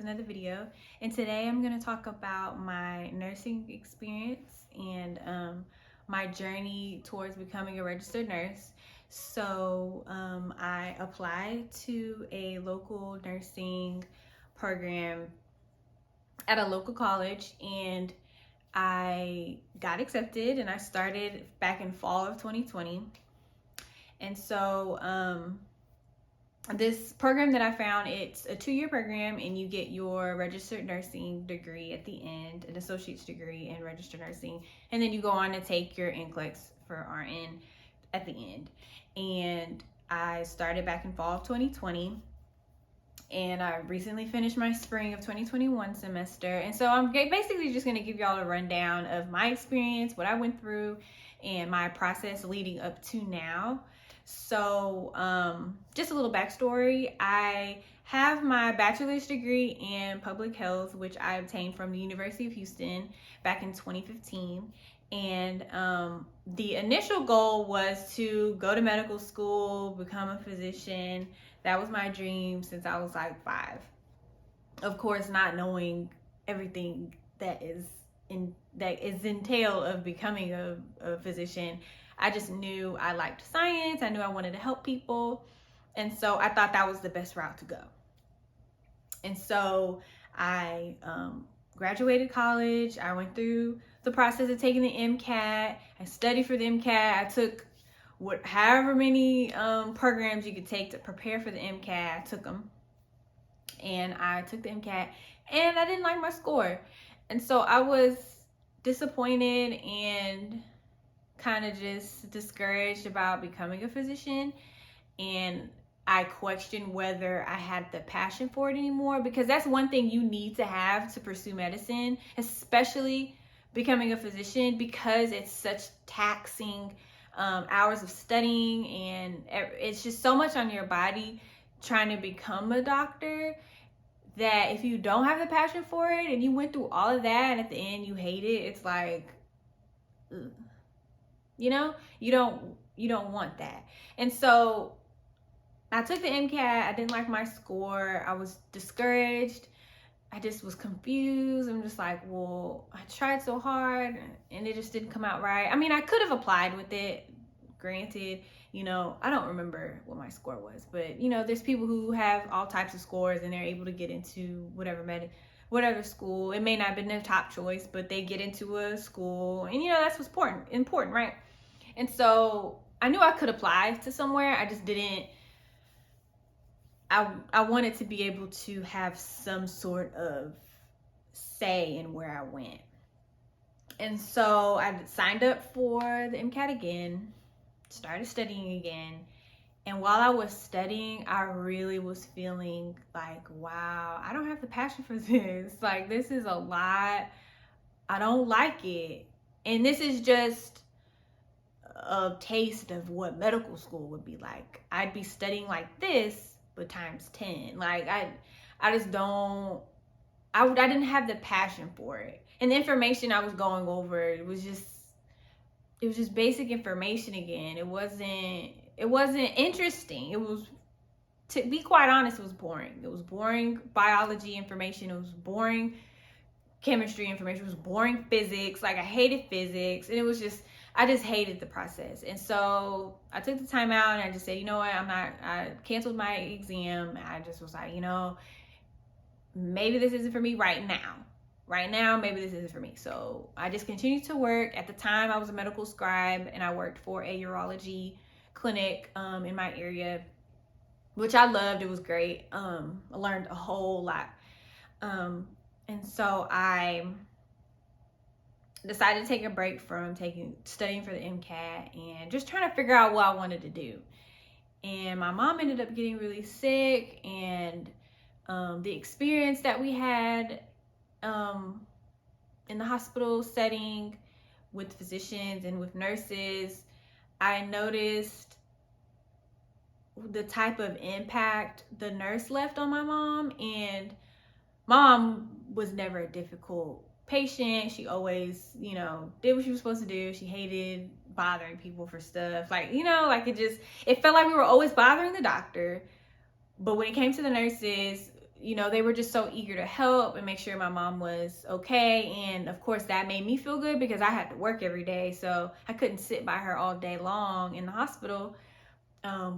another video. And today I'm going to talk about my nursing experience and my journey towards becoming a registered nurse. So I applied to a local nursing program at a local college, and I got accepted, and I started back in fall of 2020. And so this program that I found, it's a 2-year program, and you get your registered nursing degree at the end, an associate's degree in registered nursing, and then you go on to take your NCLEX for RN at the end. And I started back in fall of 2020, and I recently finished my spring of 2021 semester. And so I'm basically just going to give y'all a rundown of my experience, what I went through, and my process leading up to now. So just a little backstory. I have my bachelor's degree in public health, which I obtained from the University of Houston back in 2015. And the initial goal was to go to medical school, become a physician. That was my dream since I was like 5. Of course, not knowing everything that is entailed of becoming a physician. I just knew I liked science. I knew I wanted to help people. And so I thought that was the best route to go. And so I graduated college. I went through the process of taking the MCAT. I studied for the MCAT. I took however many programs you could take to prepare for the MCAT. I took them. And I took the MCAT, and I didn't like my score. And so I was disappointed and kind of just discouraged about becoming a physician. And I questioned whether I had the passion for it anymore, because that's one thing you need to have to pursue medicine, especially becoming a physician, because it's such taxing hours of studying, and it's just so much on your body trying to become a doctor, that if you don't have the passion for it and you went through all of that and at the end you hate it, it's like, ugh. You know, you don't want that. And so I took the MCAT. I didn't like my score. I was discouraged. I just was confused. I'm just like, well, I tried so hard and it just didn't come out right. I mean, I could have applied with it, granted. You know, I don't remember what my score was, but you know, there's people who have all types of scores and they're able to get into whatever school. It may not have been their top choice, but they get into a school, and you know, that's what's important, right? And so I knew I could apply to somewhere. I just didn't. I wanted to be able to have some sort of say in where I went. And so I signed up for the MCAT again, started studying again. And while I was studying, I really was feeling like, wow, I don't have the passion for this. Like, this is a lot. I don't like it. And this is just a taste of what medical school would be like. I'd be studying like this, but times 10. Like, I just don't, I didn't have the passion for it. And the information I was going over, it was just basic information again. It wasn't interesting. It was, to be quite honest, it was boring. It was boring biology information. It was boring chemistry information. It was boring physics. Like, I hated physics. And it was just, I just hated the process. And so I took the time out and I just said, you know what, I canceled my exam. I just was like, you know, maybe this isn't for me right now. Right now, maybe this isn't for me. So I just continued to work. At the time, I was a medical scribe, and I worked for a urology clinic in my area, which I loved. It was great. I learned a whole lot. And so I decided to take a break from studying for the MCAT and just trying to figure out what I wanted to do. And my mom ended up getting really sick, and the experience that we had in the hospital setting with physicians and with nurses, I noticed the type of impact the nurse left on my mom. And my mom was never a difficult patient. She always, you know, did what she was supposed to do. She hated bothering people for stuff. Like, you know, like it felt like we were always bothering the doctor. But when it came to the nurses, you know, they were just so eager to help and make sure my mom was okay. And of course that made me feel good because I had to work every day, so I couldn't sit by her all day long in the hospital.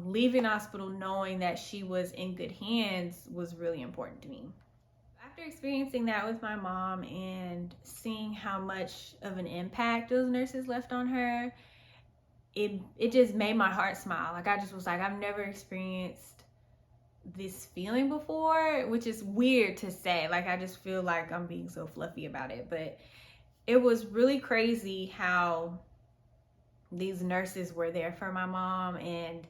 Leaving the hospital knowing that she was in good hands was really important to me. After experiencing that with my mom and seeing how much of an impact those nurses left on her, it just made my heart smile. Like, I just was like, I've never experienced this feeling before, which is weird to say. Like, I just feel like I'm being so fluffy about it, but it was really crazy how these nurses were there for my mom, and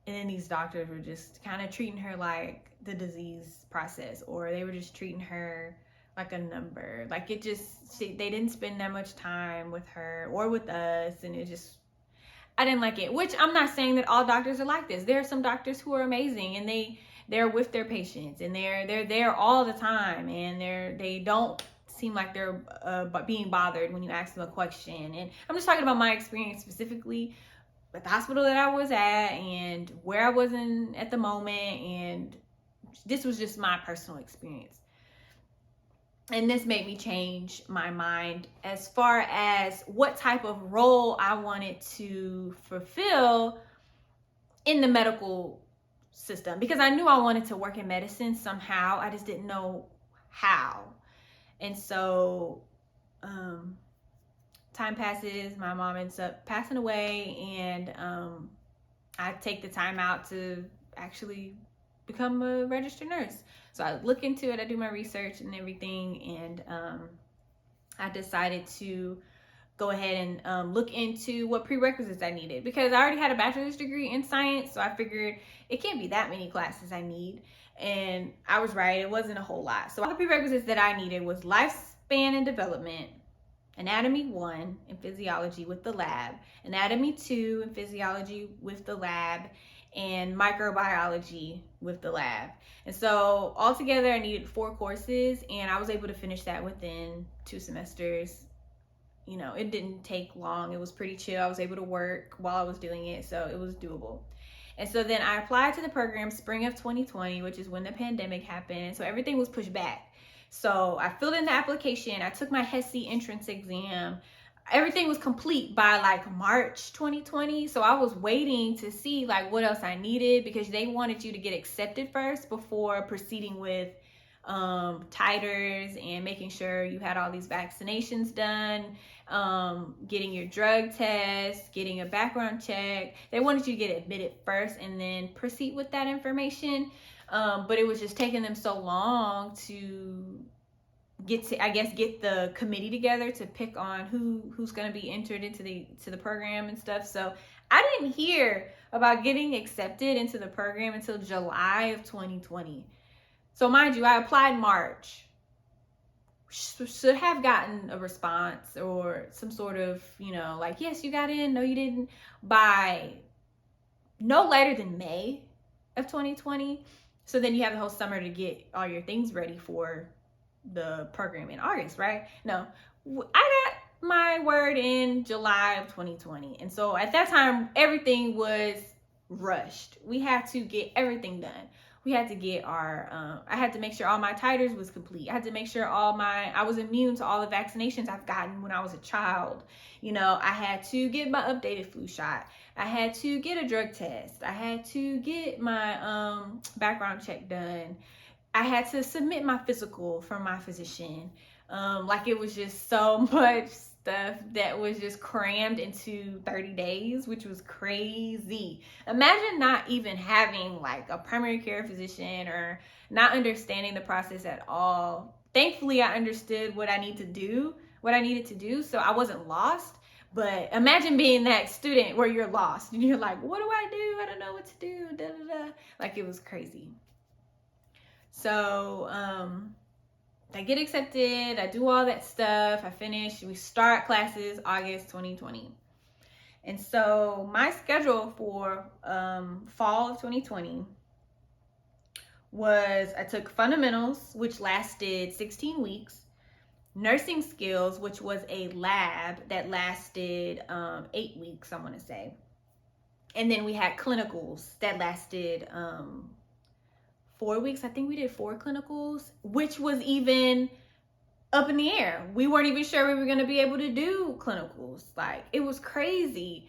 then these doctors were just kind of treating her like the disease process, or they were just treating her like a number. Like, it just, they didn't spend that much time with her or with us, and it just, I didn't like it. Which, I'm not saying that all doctors are like this. There are some doctors who are amazing, and they're with their patients, and they're there all the time, and they don't seem like they're being bothered when you ask them a question. And I'm just talking about my experience specifically at the hospital that I was at and where I was in at the moment, and this was just my personal experience. And this made me change my mind as far as what type of role I wanted to fulfill in the medical system, because I knew I wanted to work in medicine somehow. I just didn't know how. And so time passes, my mom ends up passing away, and I take the time out to actually become a registered nurse. So I look into it, I do my research and everything, and I decided to go ahead and look into what prerequisites I needed, because I already had a bachelor's degree in science, so I figured it can't be that many classes I need. And I was right, it wasn't a whole lot. So all the prerequisites that I needed was lifespan and development, anatomy 1 and physiology with the lab, anatomy 2 and physiology with the lab, and microbiology with the lab. And so altogether I needed 4 courses, and I was able to finish that within 2 semesters. You know, it didn't take long. It was pretty chill. I was able to work while I was doing it, so it was doable. And so then I applied to the program spring of 2020, which is when the pandemic happened. So everything was pushed back. So I filled in the application. I took my HESI entrance exam. Everything was complete by like March 2020. So I was waiting to see like what else I needed, because they wanted you to get accepted first before proceeding with titers and making sure you had all these vaccinations done, getting your drug test, getting a background check. They wanted you to get admitted first and then proceed with that information. But it was just taking them so long to get the committee together to pick on who's going to be entered into the program and stuff. So I didn't hear about getting accepted into the program until July of 2020. So mind you, I applied March. Should have gotten a response or some sort of, you know, like, yes, you got in, no, you didn't, by no later than May of 2020. So then you have the whole summer to get all your things ready for the program in August, right? No, I got my word in July of 2020. And so at that time, everything was rushed. We had to get everything done. We had to get our, I had to make sure all my titers was complete. I had to make sure I was immune to all the vaccinations I've gotten when I was a child. You know, I had to get my updated flu shot. I had to get a drug test. I had to get my background check done. I had to submit my physical from my physician. Like, it was just so much stuff that was just crammed into 30 days, which was crazy. Imagine not even having like a primary care physician or not understanding the process at all. Thankfully, I understood what I needed to do, so I wasn't lost. But imagine being that student where you're lost and you're like, what do? I don't know what to do. Da, da, da. Like, it was crazy. So I get accepted, I do all that stuff, I finish, we start classes August 2020. And so my schedule for fall of 2020 was, I took fundamentals, which lasted 16 weeks, nursing skills, which was a lab that lasted 8 weeks, I want to say. And then we had clinicals that lasted 4 weeks. I think we did 4 clinicals, which was even up in the air. We weren't even sure we were going to be able to do clinicals. Like, it was crazy.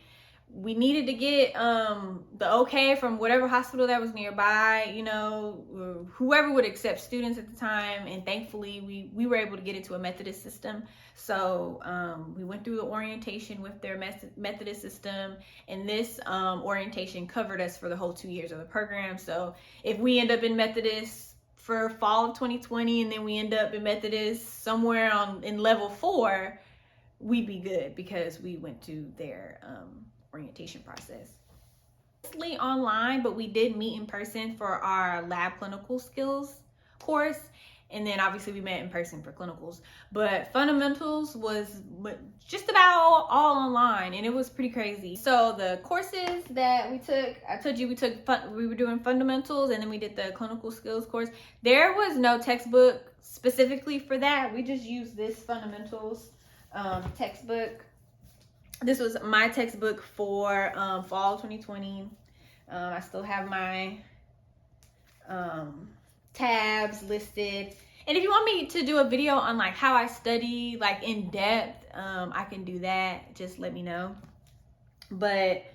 We needed to get the okay from whatever hospital that was nearby, you know, whoever would accept students at the time. And thankfully we were able to get into a Methodist system. So we went through the orientation with their Methodist system, and this orientation covered us for the whole 2 years of the program. So if we end up in Methodist for fall of 2020 and then we end up in Methodist somewhere in level 4, we'd be good because we went to their orientation process. Mostly online, but we did meet in person for our lab clinical skills course, and then obviously we met in person for clinicals. But fundamentals was just about all online, and it was pretty crazy. So the courses that we took, I told you we were doing fundamentals, and then we did the clinical skills course. There was no textbook specifically for that. We just used this fundamentals textbook. This was my textbook for fall 2020. I still have my tabs listed. And if you want me to do a video on like how I study, like in depth, I can do that. Just let me know. But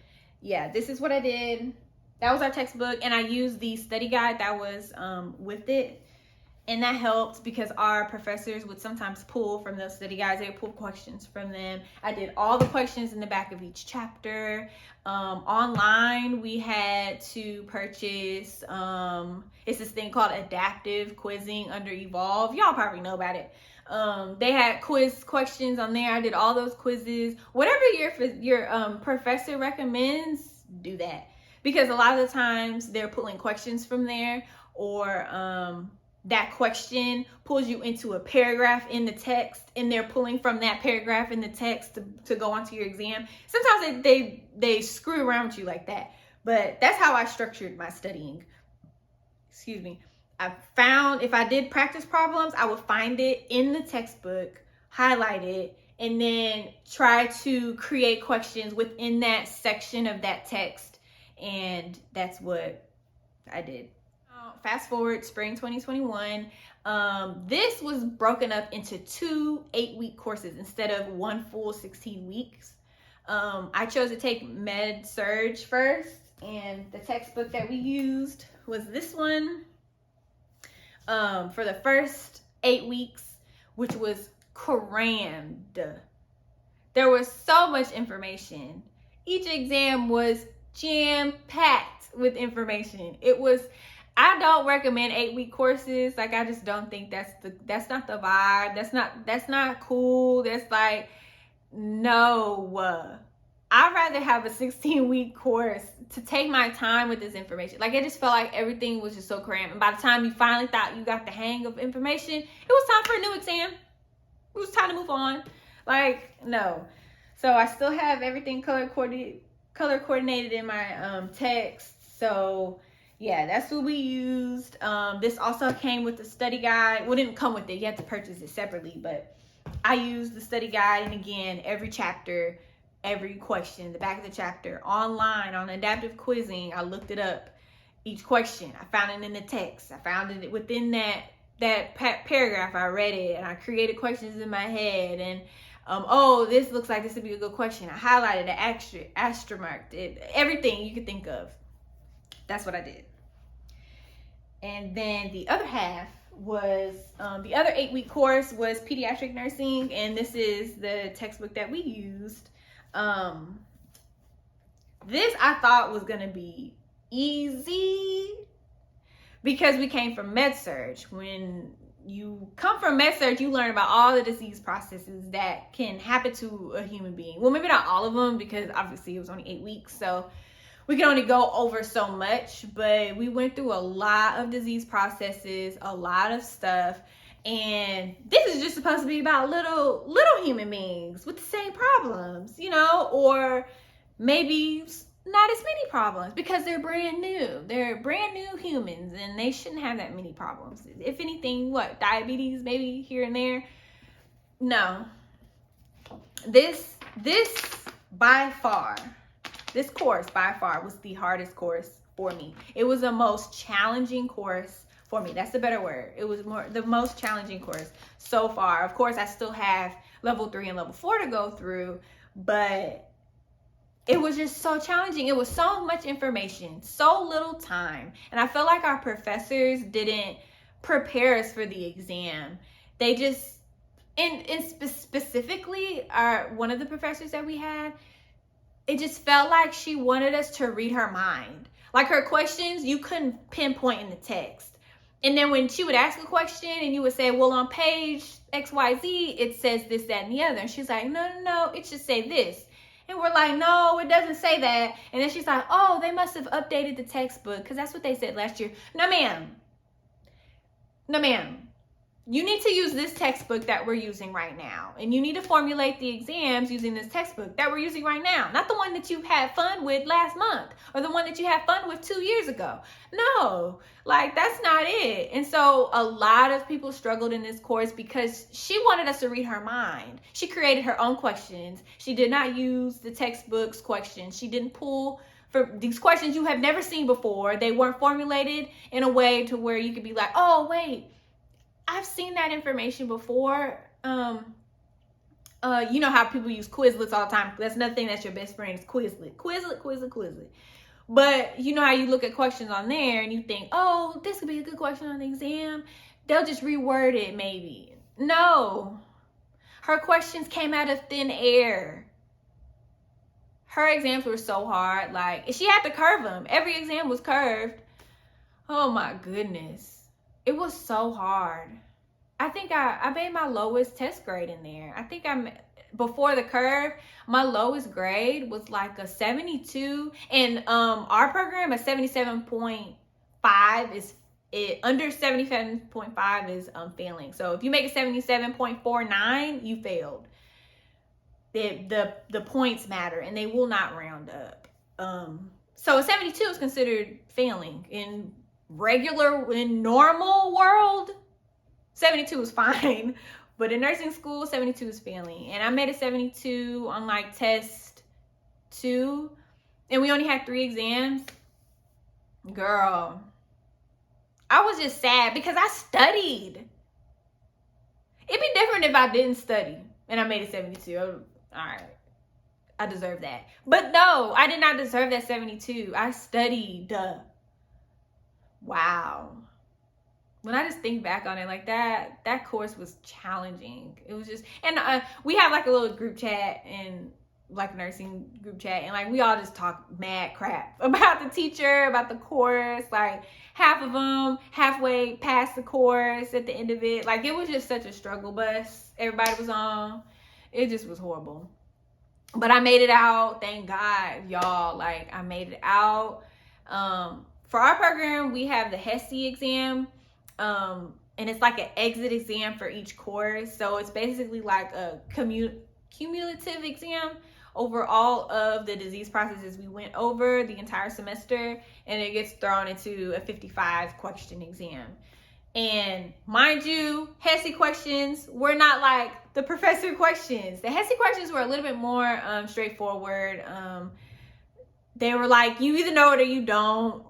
yeah, this is what I did. That was our textbook, and I used the study guide that was with it. And that helped because our professors would sometimes pull from those study guides. They would pull questions from them. I did all the questions in the back of each chapter. Online, we had to purchase, it's this thing called adaptive quizzing under Evolve. Y'all probably know about it. They had quiz questions on there. I did all those quizzes. Whatever your professor recommends, do that. Because a lot of the times they're pulling questions from there, or that question pulls you into a paragraph in the text, and they're pulling from that paragraph in the text to go onto your exam. Sometimes they screw around with you like that, but that's how I structured my studying. Excuse me. I found if I did practice problems, I would find it in the textbook, highlight it, and then try to create questions within that section of that text. And that's what I did. Fast forward spring 2021. This was broken up into 2 8-week courses instead of 1 full 16 weeks. I chose to take Med Surg first, and the textbook that we used was this one for the first 8 weeks, which was crammed. There was so much information. Each exam was jam-packed with information. I don't recommend 8-week courses. Like, I just don't think that's not the vibe. That's not cool. That's like, no. I'd rather have a 16-week course to take my time with this information. Like, it just felt like everything was just so cramped. And by the time you finally thought you got the hang of information, it was time for a new exam. It was time to move on. Like, no. So I still have everything color coordinated in my text. So yeah, that's what we used. This also came with the study guide. Well, it didn't come with it. You had to purchase it separately, but I used the study guide. And again, every chapter, every question, the back of the chapter, online, on adaptive quizzing, I looked it up. Each question, I found it in the text. I found it within that paragraph. I read it, and I created questions in my head. And oh, this looks like this would be a good question. I highlighted it, asterisk marked it, everything you could think of. That's what I did. And then the other half was, the other 8-week course was pediatric nursing, and this is the textbook that we used. This I thought was gonna be easy because we came from Med-Surg. When you come from Med-Surg, you learn about all the disease processes that can happen to a human being. Well, maybe not all of them, because obviously it was only 8 weeks, so we can only go over so much, but we went through a lot of disease processes, a lot of stuff. And this is just supposed to be about little human beings with the same problems, you know, or maybe not as many problems because they're brand new. They're brand new humans, and they shouldn't have that many problems. If anything, diabetes maybe here and there. No. This course by far was the hardest course for me. It was the most challenging course for me. That's the better word. It was the most challenging course so far. Of course, I still have level 3 and level 4 to go through, but it was just so challenging. It was so much information, so little time. And I feel like our professors didn't prepare us for the exam. They just, and specifically, one of the professors that we had, it just felt like she wanted us to read her mind. Like her questions, you couldn't pinpoint in the text. And then when she would ask a question and you would say, well, on page XYZ, it says this, that, and the other. And she's like, no, it should say this. And we're like, no, it doesn't say that. And then she's like, oh, they must have updated the textbook because that's what they said last year. No, ma'am. You need to use this textbook that we're using right now. And you need to formulate the exams using this textbook that we're using right now. Not the one that you had fun with last month or the one that you had fun with 2 years ago. No, like that's not it. And so a lot of people struggled in this course because she wanted us to read her mind. She created her own questions. She did not use the textbook's questions. She didn't pull for these questions you have never seen before. They weren't formulated in a way to where you could be like, oh, wait, I've seen that information before. You know how people use Quizlets all the time. That's another thing that's your best friend is Quizlet. But you know how you look at questions on there and you think, oh, this could be a good question on the exam. They'll just reword it maybe. No. Her questions came out of thin air. Her exams were so hard. Like, she had to curve them. Every exam was curved. Oh my goodness. It was so hard. I think I made my lowest test grade in there. I think before the curve, my lowest grade was like a 72. And our program, a 77.5 is under 77.5 is failing. So if you make a 77.49, you failed. The points matter and they will not round up. So a 72 is considered failing in normal world. 72 is fine, but in nursing school 72 is failing. And I made a 72 on like test 2 and we only had 3 exams. Girl, I was just sad because I studied. It'd be different if I didn't study and I made a 72. All right, I deserve that. But no, I did not deserve that 72. I studied. Wow. When I just think back on it, like that course was challenging. It was just, and we have like a little group chat and like nursing group chat, and like we all just talk mad crap about the teacher, about the course. Like half of them halfway past the course at the end of it. Like it was just such a struggle bus everybody was on. It just was horrible. But I made it out, thank God, y'all. Like I made it out. For our program, we have the HESI exam, and it's like an exit exam for each course. So it's basically like a cumulative exam over all of the disease processes we went over the entire semester, and it gets thrown into a 55 question exam. And mind you, HESI questions were not like the professor questions. The HESI questions were a little bit more straightforward. They were like, you either know it or you don't.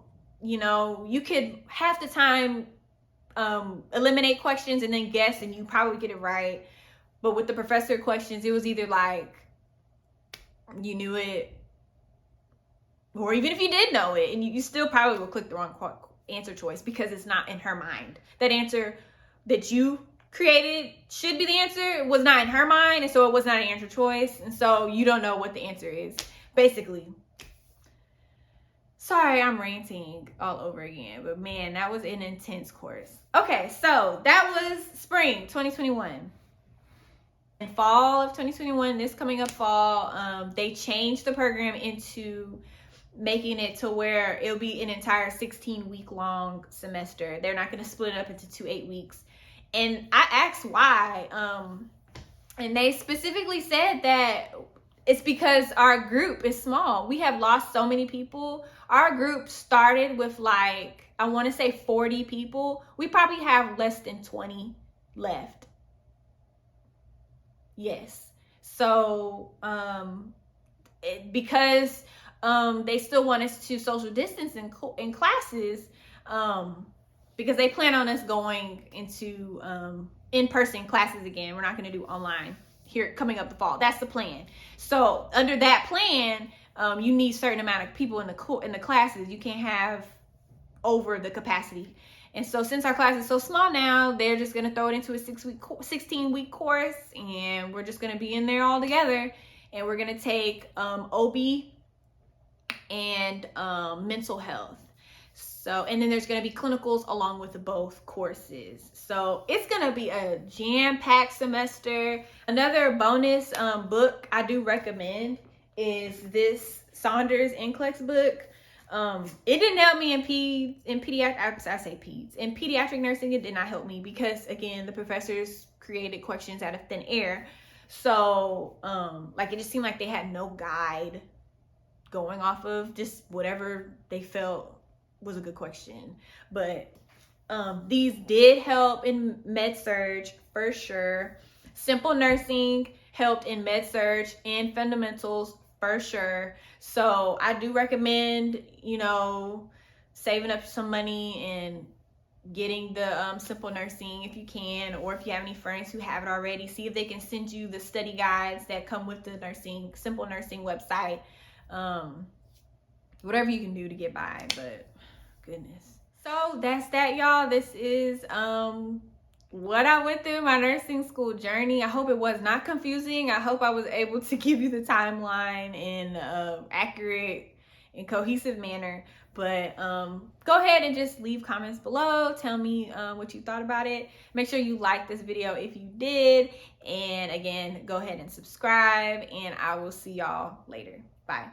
You know, you could half the time eliminate questions and then guess and you probably get it right. But with the professor questions, it was either like you knew it, or even if you did know it, and you still probably will click the wrong answer choice because it's not in her mind. That answer that you created should be the answer. It was not in her mind, and so it was not an answer choice. And so you don't know what the answer is, basically. Sorry, I'm ranting all over again, but man, that was an intense course. Okay, so that was spring 2021. In fall of 2021, this coming up fall, they changed the program into making it to where it'll be an entire 16-week long semester. They're not going to split it up into 2 8-weeks. And I asked why, and they specifically said that it's because our group is small. We have lost so many people. Our group started with like, I want to say 40 people. We probably have less than 20 left. Yes. So, because they still want us to social distance in classes, because they plan on us going into in-person classes again. We're not going to do online here coming up the fall. That's the plan. So under that plan, you need a certain amount of people in the classes. You can't have over the capacity. And so since our class is so small now, they're just going to throw it into a 16-week course, and we're just going to be in there all together, and we're going to take OB and mental health. So, and then there's going to be clinicals along with both courses. So it's going to be a jam-packed semester. Another bonus book I do recommend is this Saunders NCLEX book. It didn't help me in pediatric nursing. It did not help me because, again, the professors created questions out of thin air. So like, it just seemed like they had no guide going off of, just whatever they felt was a good question. But these did help in med-surg for sure. Simple nursing helped in med-surg and fundamentals for sure. So I do recommend, you know, saving up some money and getting the simple nursing if you can, or if you have any friends who have it already, see if they can send you the study guides that come with the simple nursing website. Whatever you can do to get by, but goodness. So that's that, y'all. This is what I went through my nursing school journey. I hope it was not confusing. I hope I was able to give you the timeline in accurate and cohesive manner. But go ahead and just leave comments below. Tell me what you thought about it. Make sure you like this video if you did. And again, go ahead and subscribe, and I will see y'all later. Bye.